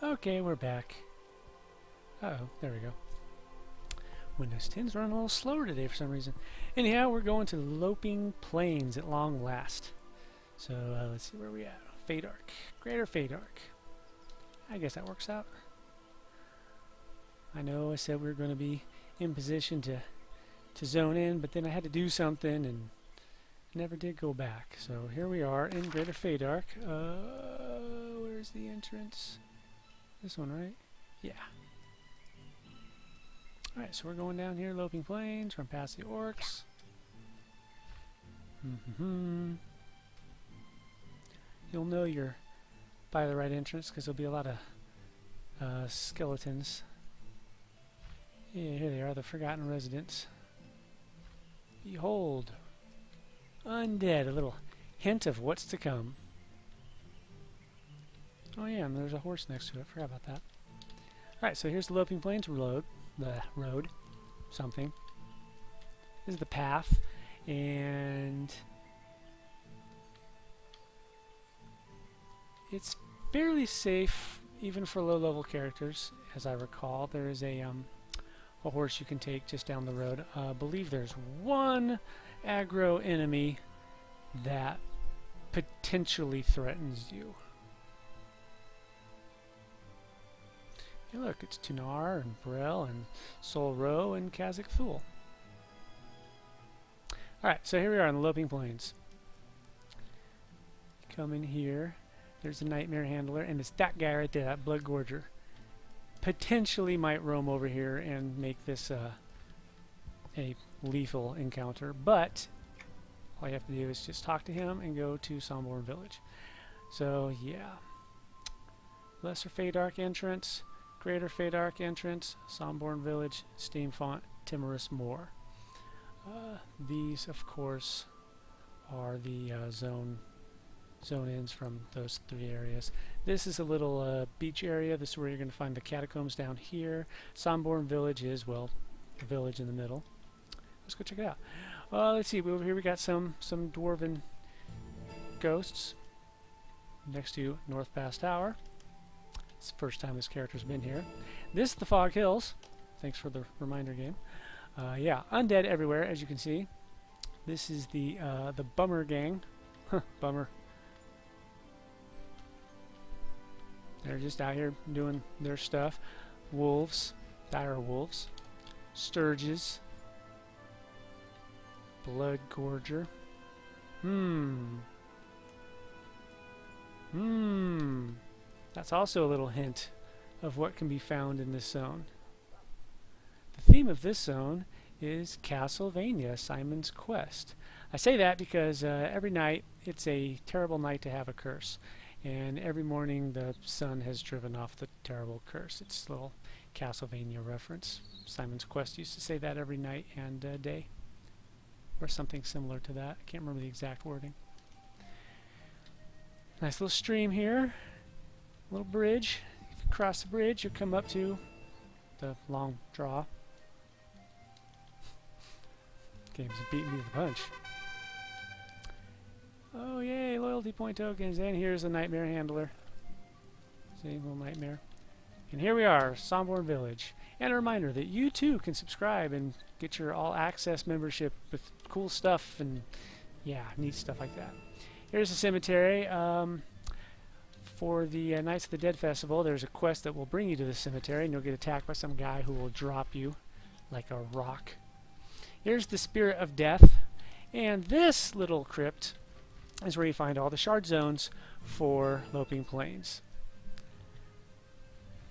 Okay, we're back. Uh-oh, there we go. Windows 10's running a little slower today for some reason. Anyhow, we're going to Loping Plains at long last. So let's see where we at. Fadark. Greater Fadark. I guess that works out. I know I said we were going to be in position to zone in, but then I had to do something and never did go back. So here we are in Greater Fadark. Where's the entrance? This one, right? Yeah. Alright, so we're going down here, Loping Plains, run past the orcs. You'll know you're by the right entrance because there'll be a lot of skeletons. Yeah, here they are, the Forgotten Residents. Behold, undead, a little hint of what's to come. Oh yeah, and there's a horse next to it, forgot about that. Alright, so here's the Loping Plains road. Something. This is the path, and it's fairly safe even for low-level characters, as I recall. There is a horse you can take just down the road. I believe there's one aggro enemy that potentially threatens you. Hey, look, it's Tunar and Burrell and Sol Ro and Kazakh Thul. Alright, so here we are in the Loping Plains. Come in here. There's a Nightmare Handler, and it's that guy right there, that Blood Gorger. Potentially might roam over here and make this a lethal encounter, but all you have to do is just talk to him and go to Somborn Village. So, yeah. Lesser Fadark entrance. Greater Fadark entrance, Somborn Village, Steamfont, Timorous Moor. These, of course, are the zone ins from those three areas. This is a little beach area. This is where you're going to find the catacombs down here. Somborn Village is, well, the village in the middle. Let's go check it out. Let's see. Over here we got some dwarven ghosts next to North Pass Tower. It's the first time this character's been here. This is the Fog Hills. Thanks for the reminder game. Yeah, undead everywhere, as you can see. This is the Bummer Gang. Bummer. They're just out here doing their stuff. Wolves. Dire wolves. Sturges. Blood Gorger. That's also a little hint of what can be found in this zone. The theme of this zone is Castlevania, Simon's Quest. I say that because every night it's a terrible night to have a curse, and every morning the sun has driven off the terrible curse. It's a little Castlevania reference. Simon's Quest used to say that every night and day, or something similar to that. I can't remember the exact wording. Nice little stream here. Little bridge. If you cross the bridge, you'll come up to the long draw. Game's beating me to the punch. Oh yay, loyalty point tokens, and here's a Nightmare Handler. See, little nightmare. And here we are, Somborn Village. And a reminder that you too can subscribe and get your all-access membership with cool stuff and, yeah, neat stuff like that. Here's the cemetery. For the Knights of the Dead Festival, there's a quest that will bring you to the cemetery, and you'll get attacked by some guy who will drop you like a rock. Here's the Spirit of Death, and this little crypt is where you find all the shard zones for Loping Plains.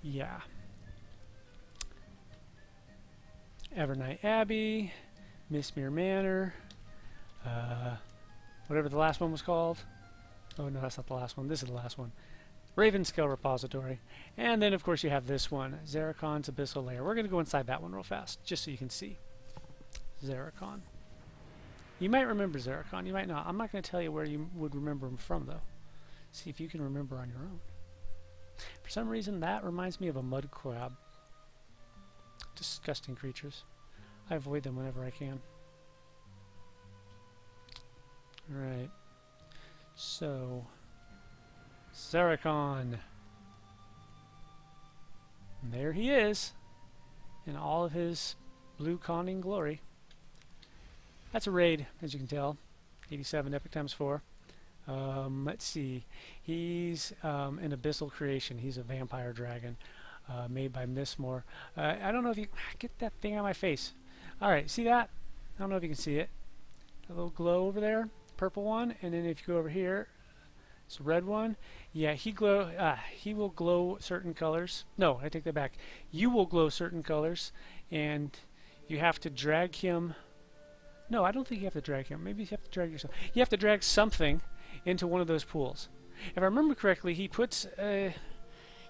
Yeah. Evernight Abbey, Mistmere Manor, whatever the last one was called. Oh no, that's not the last one. This is the last one. Ravenscale Repository. And then, of course, you have this one, Zarakon's Abyssal Lair. We're going to go inside that one real fast, just so you can see. Zarakon. You might remember Zarakon, you might not. I'm not going to tell you where you would remember him from, though. See if you can remember on your own. For some reason, that reminds me of a mud crab. Disgusting creatures. I avoid them whenever I can. Alright. So, Zarakon. And there he is, in all of his blue conning glory. That's a raid, as you can tell. 87 epic times 4. Let's see. He's an abyssal creation. He's a vampire dragon made by Mistmore. I don't know if you... Get that thing out of my face. Alright, see that? I don't know if you can see it. A little glow over there. Purple one. And then if you go over here, it's a red one. Yeah, he will glow certain colors. No, I take that back. You will glow certain colors. And you have to drag him... No, I don't think you have to drag him. Maybe you have to drag yourself. You have to drag something into one of those pools. If I remember correctly, he puts a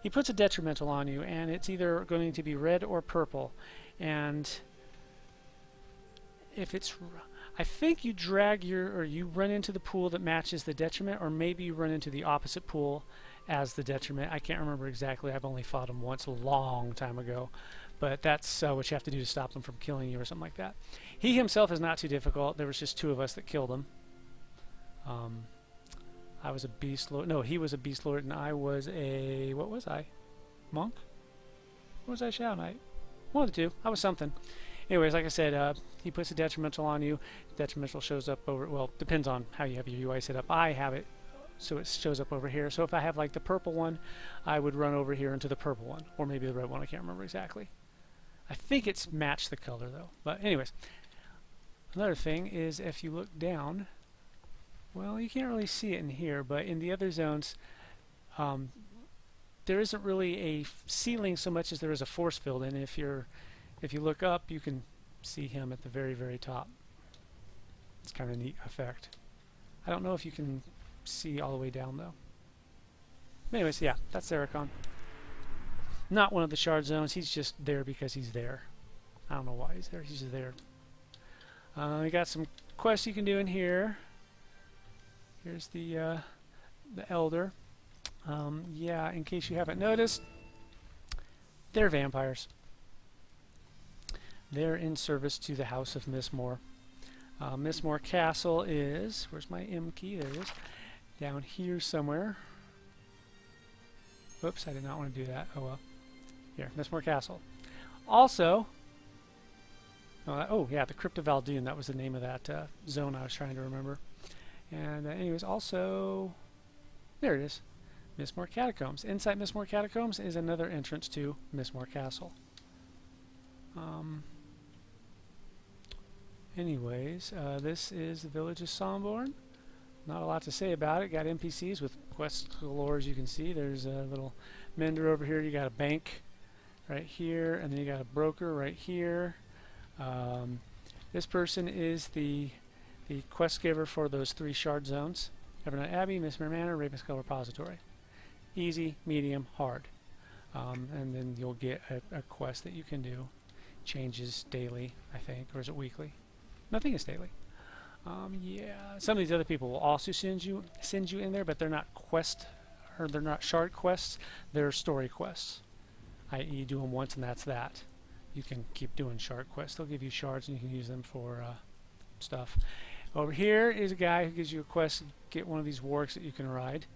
detrimental on you, and it's either going to be red or purple. And if it's, I think you drag you run into the pool that matches the detriment, or maybe you run into the opposite pool as the detriment. I can't remember exactly. I've only fought him once a long time ago. But that's what you have to do to stop them from killing you or something like that. He himself is not too difficult. There was just 2 of us that killed him. I was a beast lord. No, he was a beast lord, and I was a... What was I? Monk? Or was I Shadow Knight? One of the 2. I was something. Anyways, like I said, he puts a detrimental on you. Detrimental shows up over... Well, depends on how you have your UI set up. I have it so it shows up over here. So if I have like the purple one, I would run over here into the purple one. Or maybe the red one. I can't remember exactly. I think it's matched the color though. But anyways, another thing is if you look down, well, you can't really see it in here, but in the other zones, there isn't really a ceiling so much as there is a force field. And if you look up, you can see him at the very, very top. It's kind of a neat effect. I don't know if you can see all the way down though. But anyways, yeah, that's Zeracon. Not one of the shard zones. He's just there because he's there. I don't know why he's there. He's just there. We got some quests you can do in here. Here's the Elder. Yeah, in case you haven't noticed, they're vampires. They're in service to the House of Mistmore. Mistmore Castle is... Where's my M key? There it is. Down here somewhere. Whoops, I did not want to do that. Oh well. Here, Mistmore Castle. Also, oh yeah, the Crypt of Valdoon. That was the name of that zone I was trying to remember. And anyways, also, there it is. Mistmore Catacombs. Inside Mistmore Catacombs is another entrance to Mistmore Castle. Anyways, this is the village of Somborn. Not a lot to say about it. Got NPCs with quests galore, as you can see. There's a little mender over here. You got a bank right here, and then you got a broker right here. This person is the quest giver for those 3 shard zones. Evernight Abbey, Mistmere Manor, Ravenskull Repository. Easy, medium, hard. And then you'll get a quest that you can do. Changes daily, I think, or is it weekly? Nothing is daily. Yeah, some of these other people will also send you in there, but they're not they're not shard quests. They're story quests. I.e., do them once and that's that. You can keep doing shard quests. They'll give you shards and you can use them for stuff. Over here is a guy who gives you a quest to get one of these wargs that you can ride.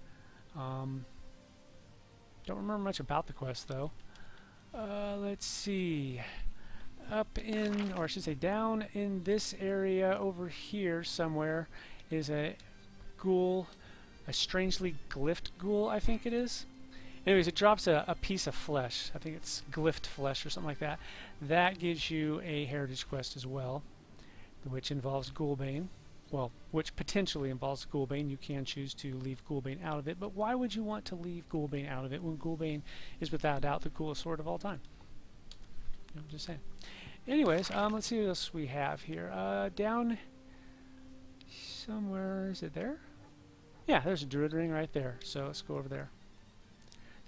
Don't remember much about the quest though. Let's see. Up in, or I should say down in this area over here somewhere is a ghoul, a strangely glyphed ghoul, I think it is. Anyways, it drops a piece of flesh. I think it's glyphed flesh or something like that. That gives you a heritage quest as well, which involves Ghoulbane. Well, which potentially involves Ghoulbane. You can choose to leave Ghoulbane out of it, but why would you want to leave Ghoulbane out of it when Ghoulbane is without doubt the coolest sword of all time? I'm just saying. Anyways, let's see what else we have here. Down somewhere, is it there? Yeah, there's a druid ring right there. So let's go over there.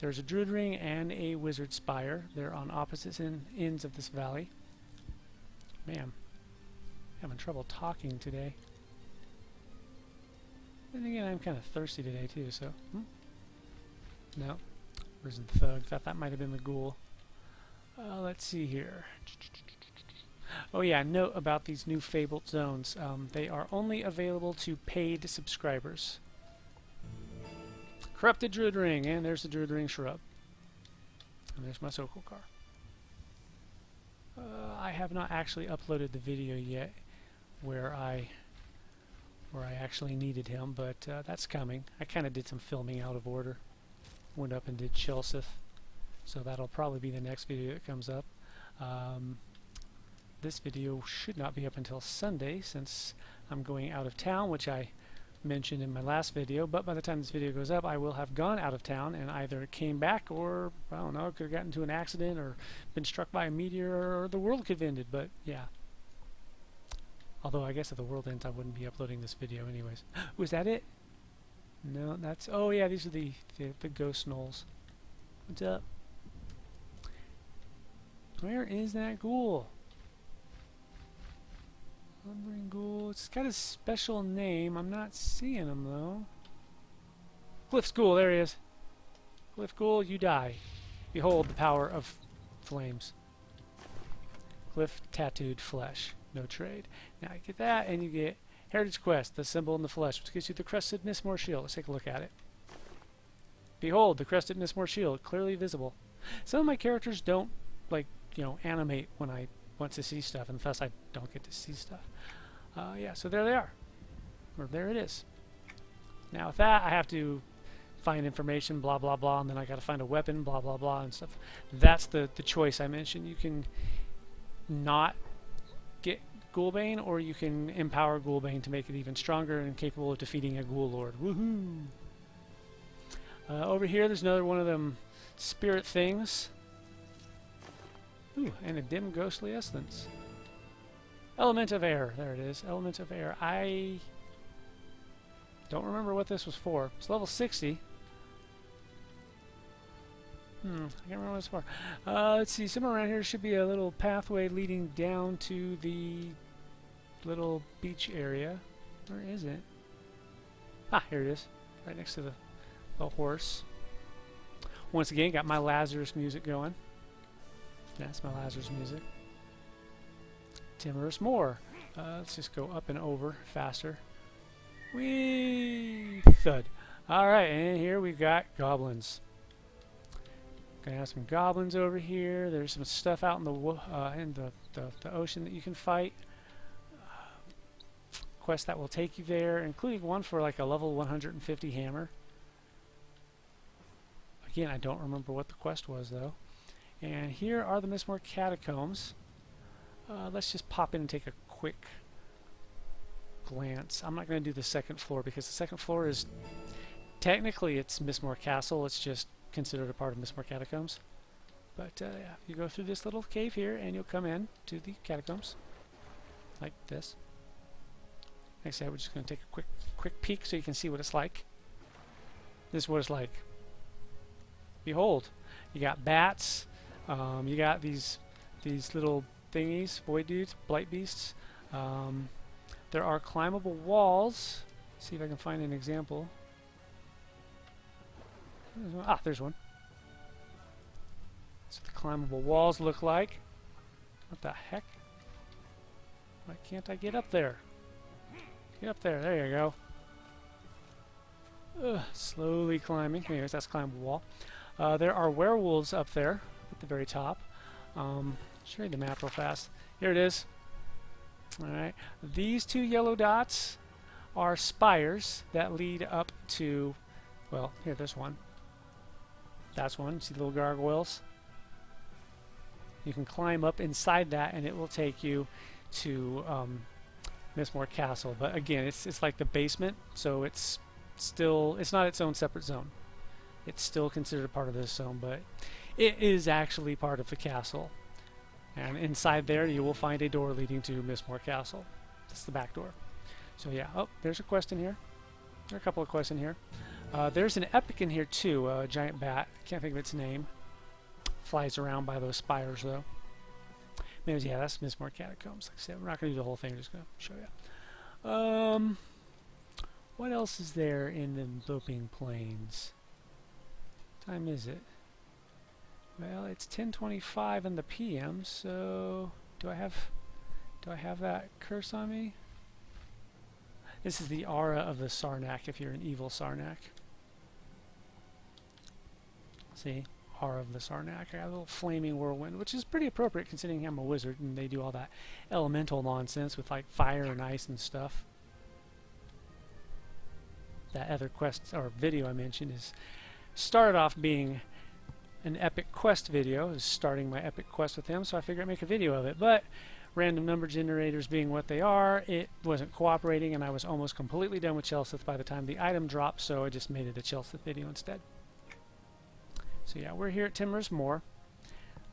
There's a druid ring and a wizard spire. They're on opposite ends of this valley. Man, having trouble talking today. Then again, I'm kind of thirsty today too, so... No. Risen Thug. Thought that might have been the ghoul. Let's see here. Oh yeah, note about these new Fabled zones. They are only available to paid subscribers. Corrupted Druid Ring, and there's the Druid Ring Shrub. And there's my Sokol car. I have not actually uploaded the video yet where I actually needed him, but that's coming. I kind of did some filming out of order. Went up and did Chelseth, so that'll probably be the next video that comes up. This video should not be up until Sunday since I'm going out of town, which I mentioned in my last video, but by the time this video goes up I will have gone out of town and either came back or, I don't know, could have gotten into an accident or been struck by a meteor or the world could have ended, but yeah. Although I guess if the world ends I wouldn't be uploading this video anyways. Was that it? No, that's, oh yeah, these are the ghost gnolls. What's up? Where is that ghoul? Lumbering ghoul. It's got a special name. I'm not seeing him though. Cliff's ghoul, there he is. Cliff ghoul, you die. Behold the power of flames. Cliff tattooed flesh. No trade. Now you get that and you get Heritage Quest, the symbol in the flesh, which gives you the crested Mistmore shield. Let's take a look at it. Behold the crested Mistmore shield, clearly visible. Some of my characters don't, like, animate when I want to see stuff, and thus I don't get to see stuff. Yeah, so there they are. Or there it is. Now with that, I have to find information, blah, blah, blah, and then I got to find a weapon, blah, blah, blah, and stuff. That's the choice I mentioned. You can not get Ghoulbane, or you can empower Ghoulbane to make it even stronger and capable of defeating a Ghoul Lord. Woohoo! Over here, there's another one of them spirit things. Ooh, and a dim ghostly essence. Element of air. There it is. Element of air. I don't remember what this was for. It's level 60. I can't remember what it's for. Let's see. Somewhere around here should be a little pathway leading down to the little beach area. Where is it? Ah, here it is. Right next to the horse. Once again, got my Lazarus music going. That's my Lazarus music. Timorous Moor. Let's just go up and over faster. Whee! Thud. Alright, and here we've got goblins. Gonna have some goblins over here. There's some stuff out in the ocean that you can fight. Quest that will take you there, including one for like a level 150 hammer. Again, I don't remember what the quest was though. And here are the Mistmore catacombs. Let's just pop in and take a quick glance. I'm not going to do the second floor because the second floor is technically it's Mistmore Castle. It's just considered a part of Mistmore Catacombs. But yeah, you go through this little cave here and you'll come in to the catacombs like this. Like I said, we're just going to take a quick peek so you can see what it's like. This is what it's like. Behold, you got bats. You got these little thingies, void dudes, blight beasts. There are climbable walls. Let's see if I can find an example. Ah, there's one. That's what the climbable walls look like. What the heck? Why can't I get up there? Get up there. There you go. Slowly climbing. Anyways, that's climbable wall. There are werewolves up there at the very top. Show you the map real fast. Here it is. Alright. These two yellow dots are spires that lead up to, well, here, there's one. That's one. See the little gargoyles? You can climb up inside that and it will take you to Mistmore Castle. But again, it's like the basement, so it's not its own separate zone. It's still considered a part of this zone, but it is actually part of the castle. And inside there you will find a door leading to Mistmore Castle. That's the back door. So yeah, oh, there's a quest in here. There are a couple of quests in here. There's an epic in here too, a giant bat. I can't think of its name. Flies around by those spires though. Maybe, yeah, that's Mistmore Catacombs. Like I said, we're not going to do the whole thing, we're just going to show you. What else is there in the Loping Plains? What time is it? Well, it's 10:25 in the PM, so do I have that curse on me? This is the aura of the Sarnak if you're an evil Sarnak. See? power of the Sarnak. I got a little flaming whirlwind, which is pretty appropriate considering I'm a wizard and they do all that elemental nonsense with like fire and ice and stuff. That other quest or video I mentioned is started off being an epic quest video, is starting my epic quest with him, so I figured I'd make a video of it. But random number generators being what they are, it wasn't cooperating, and I was almost completely done with Chelsith by the time the item dropped, so I just made it a Chelsith video instead. So yeah, we're here at Timorous Moor.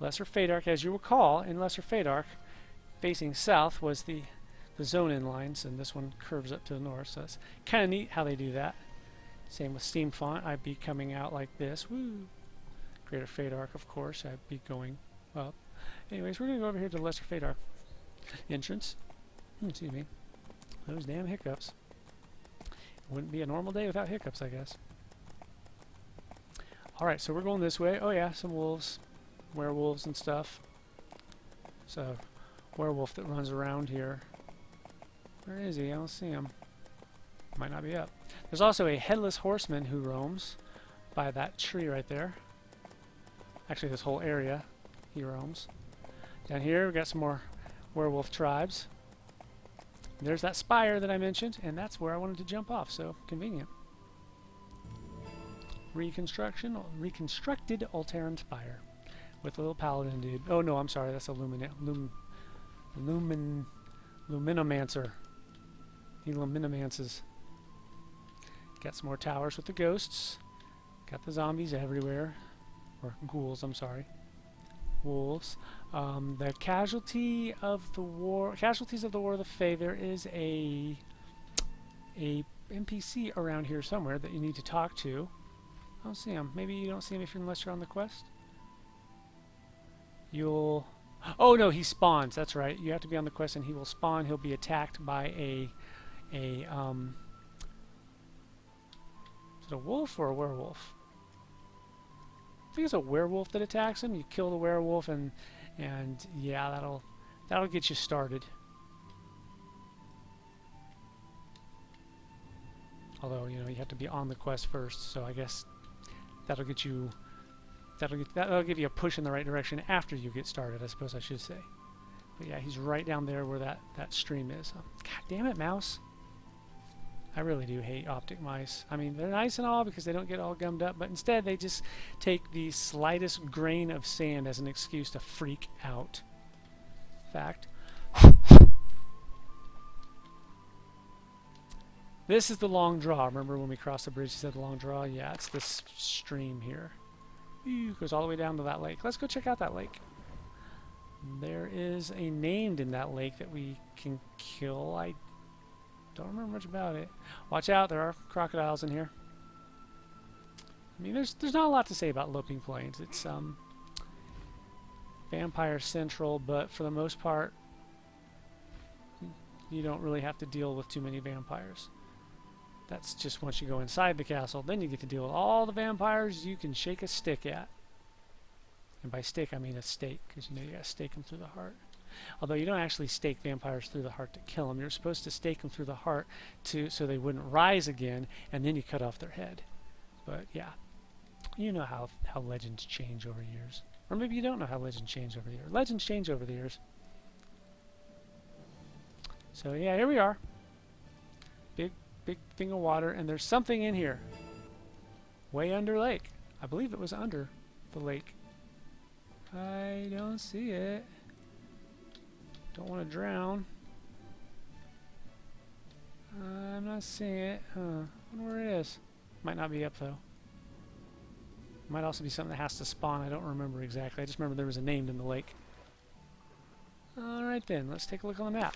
Lesser Fadark, as you recall, in Lesser Fadark, facing south was the zone-in lines, and this one curves up to the north, so it's kind of neat how they do that. Same with Steam Font, I'd be coming out like this. Woo! Greater Fadark, of course, I'd be going up. Anyways, we're going to go over here to the Lesser Fadark entrance. Excuse me. Those damn hiccups. It wouldn't be a normal day without hiccups, I guess. Alright, so we're going this way. Oh yeah, some wolves. Werewolves and stuff. So, werewolf that runs around here. Where is he? I don't see him. Might not be up. There's also a headless horseman who roams by that tree right there. Actually, this whole area he roams. Down here, we've got some more werewolf tribes. There's that spire that I mentioned, and that's where I wanted to jump off, so convenient. Reconstructed Alteran spire with a little paladin dude. Oh no, I'm sorry, that's a luminomancer. He luminomances. Got some more towers with the ghosts. Got the zombies everywhere. Or ghouls, I'm sorry. Wolves. The casualties of the War of the Fae. There is a NPC around here somewhere that you need to talk to. I don't see him. Maybe you don't see him unless you're on the quest. You'll... Oh no, he spawns. That's right. You have to be on the quest and he will spawn. He'll be attacked by is it a wolf or a werewolf? I think it's a werewolf that attacks him. You kill the werewolf and yeah, that'll get you started. Although, you know, you have to be on the quest first, so I guess that'll give you a push in the right direction after you get started, I suppose I should say. But yeah, he's right down there where that stream is. God damn it, mouse. I really do hate optic mice. I mean, they're nice and all because they don't get all gummed up, but instead they just take the slightest grain of sand as an excuse to freak out. Fact. This is the long draw. Remember when we crossed the bridge, you said the long draw? Yeah, it's this stream here. It goes all the way down to that lake. Let's go check out that lake. There is a named in that lake that we can kill. I don't remember much about it. Watch out, there are crocodiles in here. I mean, there's not a lot to say about Loping Plains. It's vampire central, but for the most part, you don't really have to deal with too many vampires. That's just once you go inside the castle, then you get to deal with all the vampires you can shake a stick at. And by stick, I mean a stake, because you know you gotta stake them through the heart. Although you don't actually stake vampires through the heart to kill them. You're supposed to stake them through the heart so they wouldn't rise again, and then you cut off their head. But yeah, you know how legends change over years. Or maybe you don't know how legends change over the years. Legends change over the years. So yeah, here we are. Big thing of water, and there's something in here. Way under lake. I believe it was under the lake. I don't see it. Don't want to drown. I'm not seeing it. I wonder where it is. Might not be up though. Might also be something that has to spawn. I don't remember exactly. I just remember there was a name in the lake. Alright then, let's take a look on the map.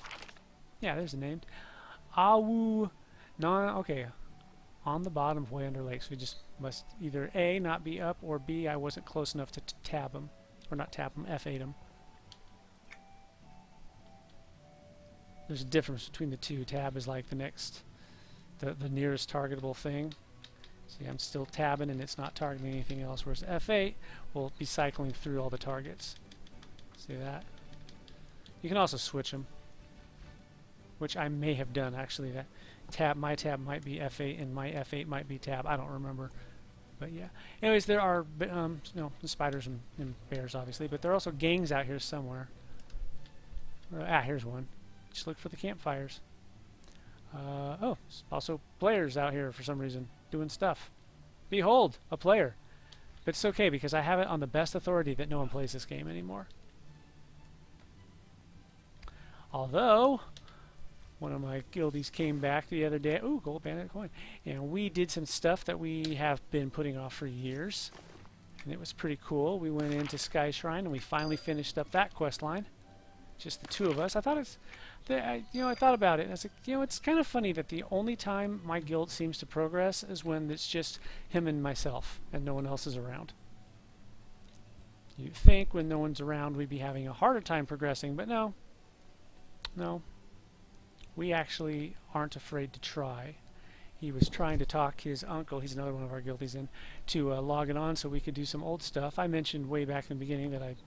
Yeah, there's a name. Awu. No, okay. On the bottom of way under lake. So we just must either A, not be up, or B, I wasn't close enough to tab him. Or not tab him, F8 him. There's a difference between the two. Tab is like the next, the nearest targetable thing. See, I'm still tabbing and it's not targeting anything else, whereas F8 will be cycling through all the targets. See that? You can also switch them, which I may have done actually. That my tab might be F8 and my F8 might be tab. I don't remember. But yeah. Anyways, there are spiders and bears, obviously, but there are also gangs out here somewhere. Here's one. Just look for the campfires. Oh, also players out here for some reason doing stuff. Behold, a player. But it's okay because I have it on the best authority that no one plays this game anymore. Although, one of my guildies came back the other day. Ooh, gold bandit coin. And we did some stuff that we have been putting off for years. And it was pretty cool. We went into Sky Shrine and we finally finished up that quest line. Just the two of us. I thought it's... I thought about it, and I was like, it's kind of funny that the only time my guild seems to progress is when it's just him and myself, and no one else is around. You'd think when no one's around we'd be having a harder time progressing, but no. No. We actually aren't afraid to try. He was trying to talk his uncle, he's another one of our guildies in, to log it on so we could do some old stuff. I mentioned way back in the beginning that I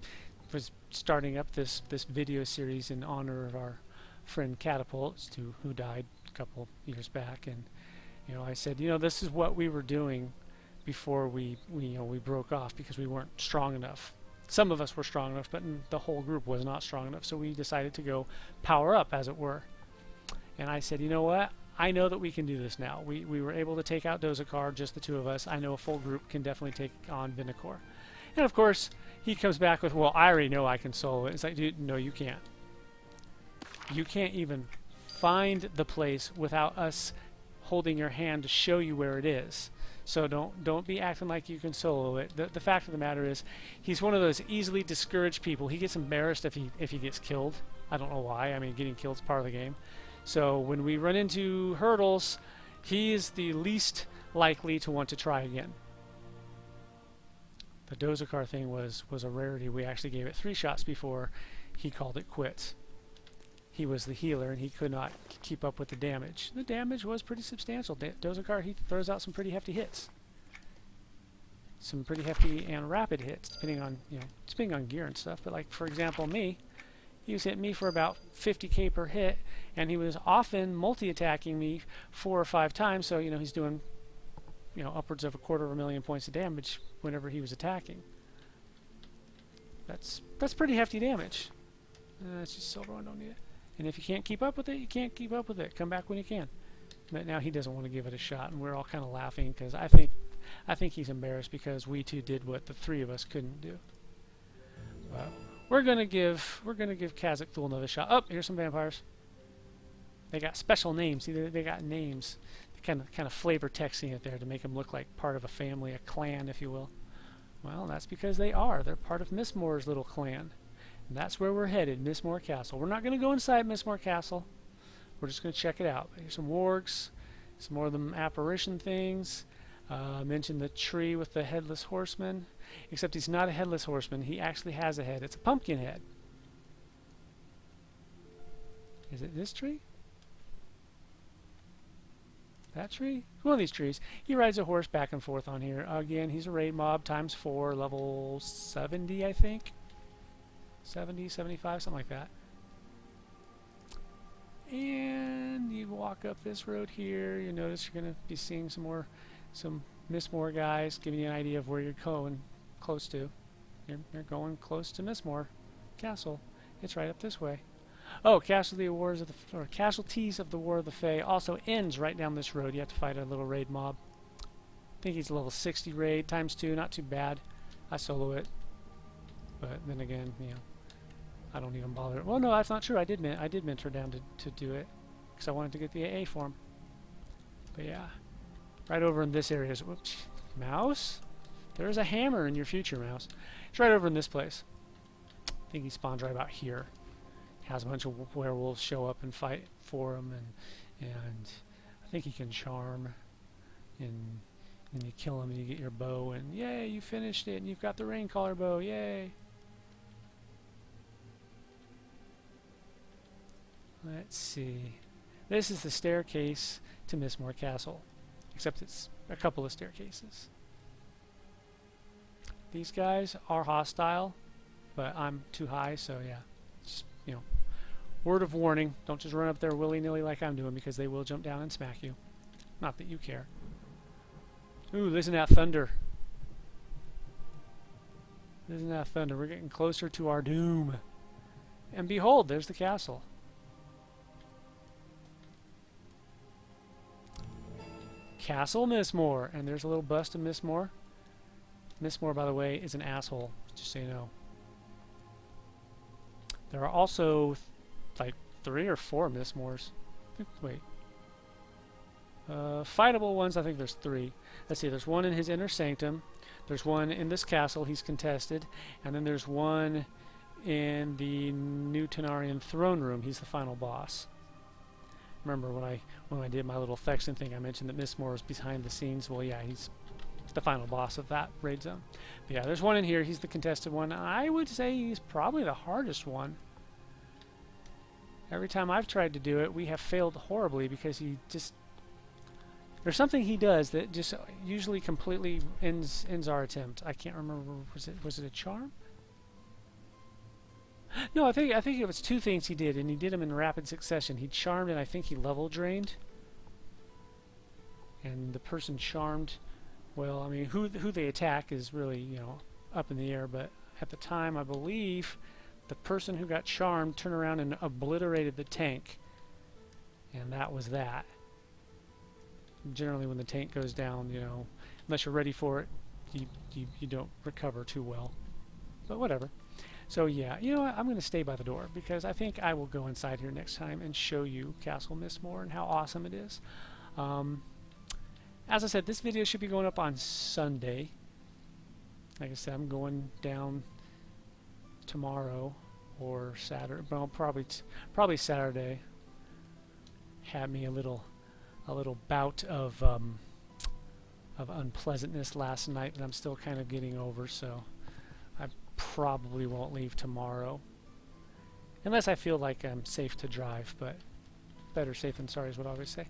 was starting up this video series in honor of our friend Catapult, who died a couple years back, and I said, this is what we were doing before we broke off because we weren't strong enough. Some of us were strong enough, but the whole group was not strong enough, so we decided to go power up, as it were. And I said, you know what? I know that we can do this now. We were able to take out Dozakar, just the two of us. I know a full group can definitely take on Vindicor. And of course, he comes back with, well, I already know I can solo it. It's like, dude, no, you can't. You can't even find the place without us holding your hand to show you where it is. So don't be acting like you can solo it. The fact of the matter is, he's one of those easily discouraged people. He gets embarrassed if he gets killed. I don't know why. I mean, getting killed is part of the game. So when we run into hurdles, he is the least likely to want to try again. The Dozakar thing was a rarity. We actually gave it 3 shots before he called it quits. He was the healer, and he could not keep up with the damage. The damage was pretty substantial. Dozakar, he throws out some pretty hefty hits. Some pretty hefty and rapid hits, depending on gear and stuff. But like, for example, me, he was hitting me for about 50k per hit, and he was often multi-attacking me 4 or 5 times, so he's doing upwards of 250,000 points of damage whenever he was attacking. That's pretty hefty damage. It's just silver one, don't need it. And if you can't keep up with it, you can't keep up with it. Come back when you can. But now he doesn't want to give it a shot, and we're all kind of laughing because I think he's embarrassed because we two did what the 3 of us couldn't do. But we're gonna give Kazakh Thul another shot. Oh, here's some vampires. They got special names. See, they got names. They kind of flavor texting it there to make them look like part of a family, a clan, if you will. Well, that's because they are. They're part of Mistmore's little clan. And that's where we're headed, Mistmore Castle. We're not going to go inside Mistmore Castle. We're just going to check it out. Here's some wargs, some more of them apparition things. I mentioned the tree with the headless horseman. Except he's not a headless horseman. He actually has a head. It's a pumpkin head. Is it this tree? That tree? One of these trees. He rides a horse back and forth on here. Again, he's a raid mob times 4, level 70, I think. 70, 75, something like that. And you walk up this road here, you notice you're going to be seeing some Mistmore guys, giving you an idea of where you're going close to. You're going close to Mistmore Castle. It's right up this way. Oh, Casualties of the War of the Fae also ends right down this road. You have to fight a little raid mob. I think he's a level 60 raid, times 2, not too bad. I solo it. But then again, I don't even bother. Well, no, that's not true. I did mentor down to do it because I wanted to get the AA form. But yeah, right over in this area is, whoops, mouse. There is a hammer in your future, mouse. It's right over in this place. I think he spawns right about here. Has a bunch of werewolves show up and fight for him, and I think he can charm, and you kill him and you get your bow, and yay, you finished it, and you've got the raincaller bow, yay. Let's see. This is the staircase to Mistmore Castle, except it's a couple of staircases. These guys are hostile, but I'm too high, so yeah. Just, word of warning, don't just run up there willy-nilly like I'm doing because they will jump down and smack you. Not that you care. Ooh, listen to that thunder. Listen to that thunder. We're getting closer to our doom. And behold, there's the castle. Castle Mistmore. And there's a little bust of Mistmore. Mistmore, by the way, is an asshole, just so you know. There are also like 3 or 4 Mistmores. Wait. Fightable ones, I think there's 3. Let's see, there's one in his inner sanctum. There's one in this castle he's contested. And then there's one in the New Tenarian throne room. He's the final boss. Remember when I did my little Thexan thing, I mentioned that Mistmore was behind the scenes. Well, yeah, he's the final boss of that raid zone. But yeah, there's one in here. He's the contested one. I would say he's probably the hardest one. Every time I've tried to do it, we have failed horribly because he just... There's something he does that just usually completely ends our attempt. I can't remember. Was it a charm? No, I think it was 2 things he did, and he did them in rapid succession. He charmed, and I think he level drained. And the person charmed, well, I mean, who they attack is really, you know, up in the air. But at the time, I believe the person who got charmed turned around and obliterated the tank, and that was that. Generally, when the tank goes down, you know, unless you're ready for it, you don't recover too well. But whatever. So yeah, you know what? I'm going to stay by the door because I think I will go inside here next time and show you Castle Mistmore and how awesome it is. As I said, this video should be going up on Sunday. Like I said, I'm going down tomorrow or Saturday. Well, probably Saturday. Had me a little bout of unpleasantness last night that I'm still kind of getting over, so I probably won't leave tomorrow unless I feel like I'm safe to drive, but better safe than sorry is what I always say.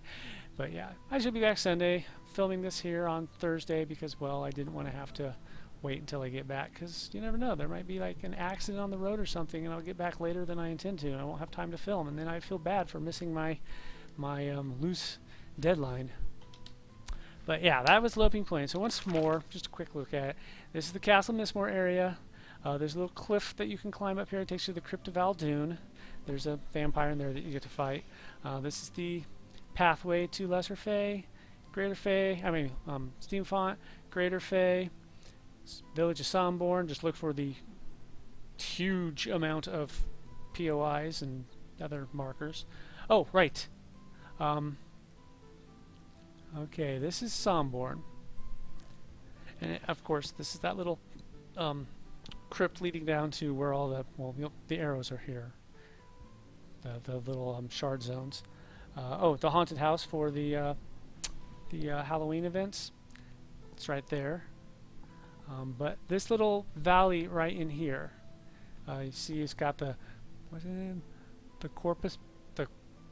But yeah, I should be back Sunday, filming this here on Thursday because, well, I didn't want to have to wait until I get back because you never know, there might be like an accident on the road or something and I'll get back later than I intend to and I won't have time to film, and then I'd feel bad for missing my loose deadline. But yeah, that was Loping Plains. So once more, just a quick look at it. This is the Castle Mistmore area. There's a little cliff that you can climb up here. It takes you to the Crypt of Aldoon. There's a vampire in there that you get to fight. This is the pathway to Lesser Fae, Greater Fae, Steamfont, Greater Fae, Village of Somborn. Just look for the huge amount of POIs and other markers. Oh, right. Okay, this is Somborn. And of course, this is that little crypt leading down to where all the, well, the arrows are here. The little shard zones. Oh, the haunted house for the Halloween events. It's right there. But this little valley right in here, you see it's got the, what's it name? The corpus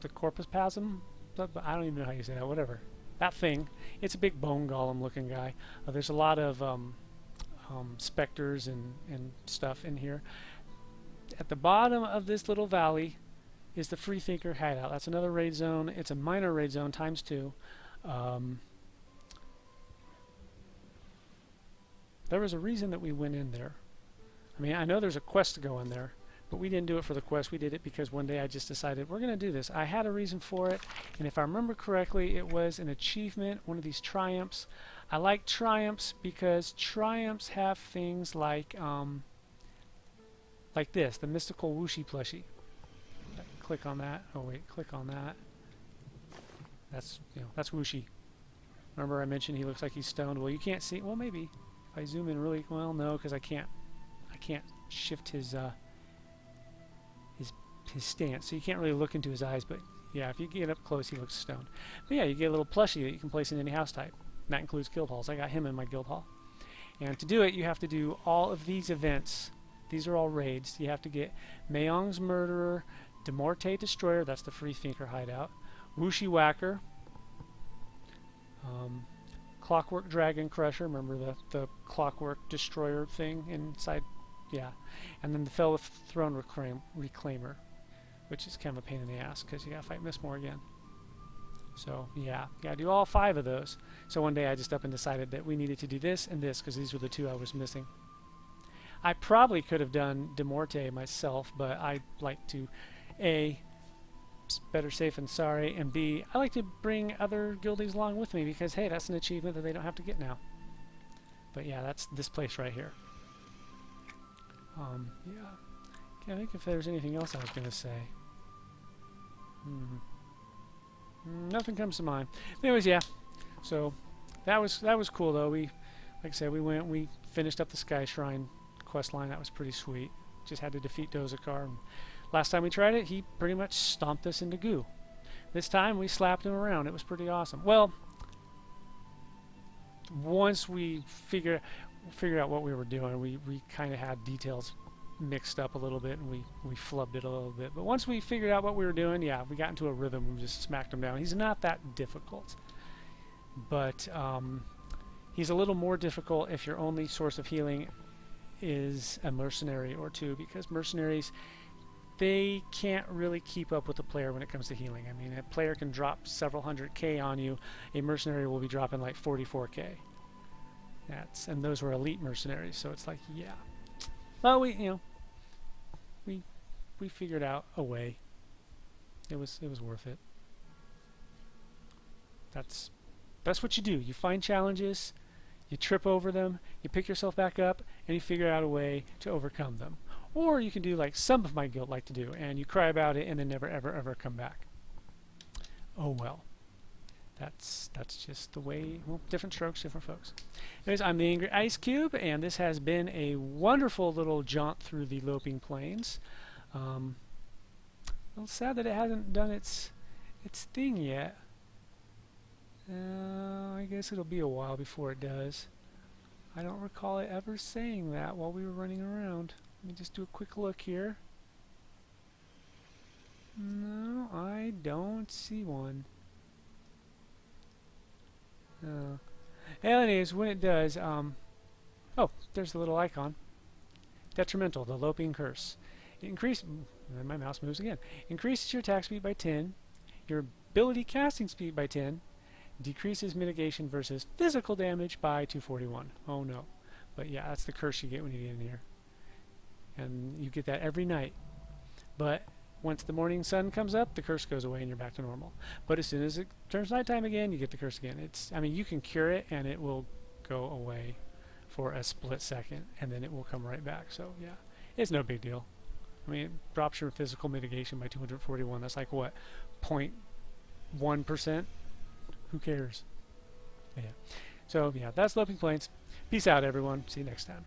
pasm? I don't even know how you say that, whatever. That thing. It's a big bone golem looking guy. There's a lot of specters and stuff in here. At the bottom of this little valley is the Freethinker hideout. That's another raid zone. It's a minor raid zone times 2. There was a reason that we went in there. I mean, I know there's a quest to go in there, but we didn't do it for the quest. We did it because one day I just decided we're going to do this. I had a reason for it, and if I remember correctly, it was an achievement, one of these triumphs. I like triumphs because triumphs have things like this, the mystical Wooshie plushie. Click on that. Oh wait, click on that. That's, you know, that's Wooshie. Remember I mentioned he looks like he's stoned. Well, you can't see. Well, maybe if I zoom in really well. No, because I can't shift his stance, so you can't really look into his eyes. But yeah, if you get up close, he looks stoned. But yeah, you get a little plushie that you can place in any house type. And that includes guild halls. I got him in my guild hall. And to do it, you have to do all of these events. These are all raids. You have to get Mayong's Murderer, Demorte Destroyer, that's the Freethinker hideout, Wooshie Whacker, Clockwork Dragon Crusher, remember the Clockwork Destroyer thing inside? Yeah. And then the Fell Throne Reclaimer, which is kind of a pain in the ass because you gotta fight Mistmore again. So yeah, gotta do all 5 of those. So one day I just up and decided that we needed to do this and this because these were the 2 I was missing. I probably could have done De Morte myself, but I like to A, better safe than sorry, and B, I like to bring other guildies along with me because hey, that's an achievement that they don't have to get now. But yeah, that's this place right here. Yeah. Can't think if there's anything else I was gonna say. Nothing comes to mind. Anyways, yeah. So that was cool though. We, like I said, we finished up the Sky Shrine quest line. That was pretty sweet. Just had to defeat Dozakar. Last time we tried it, he pretty much stomped us into goo. This time we slapped him around. It was pretty awesome. Well, once we figured out what we were doing, we kind of had details mixed up a little bit, and we flubbed it a little bit. But once we figured out what we were doing, yeah, we got into a rhythm. We just smacked him down. He's not that difficult, but he's a little more difficult if your only source of healing is a mercenary or 2, because mercenaries, they can't really keep up with the player when it comes to healing. I mean, a player can drop several hundred K on you. A mercenary will be dropping like 44K. And those were elite mercenaries, so it's like, yeah. Well, we figured out a way. It was worth it. That's what you do. You find challenges, you trip over them, you pick yourself back up, and you figure out a way to overcome them. Or you can do like some of my guild like to do, and you cry about it and then never ever come back. Oh well. That's just the way, well, different strokes, different folks. Anyways, I'm the Angry Ice Cube, and this has been a wonderful little jaunt through the Loping Plains. A little sad that it hasn't done its thing yet. I guess it'll be a while before it does. I don't recall it ever saying that while we were running around. Let me just do a quick look here. No, I don't see one. Anyways, when it does, oh, there's the little icon. Detrimental, the Loping Curse. It my mouse moves again. Increases your attack speed by 10, your ability casting speed by 10, decreases mitigation versus physical damage by 241. Oh no. But yeah, that's the curse you get when you get in here. And you get that every night. But once the morning sun comes up, the curse goes away and you're back to normal. But as soon as it turns nighttime again, you get the curse again. I mean, you can cure it and it will go away for a split second and then it will come right back. So yeah, it's no big deal. I mean, it drops your physical mitigation by 241. That's like what, 0.1%? Who cares? Yeah. So yeah, that's Loping Plains. Peace out, everyone. See you next time.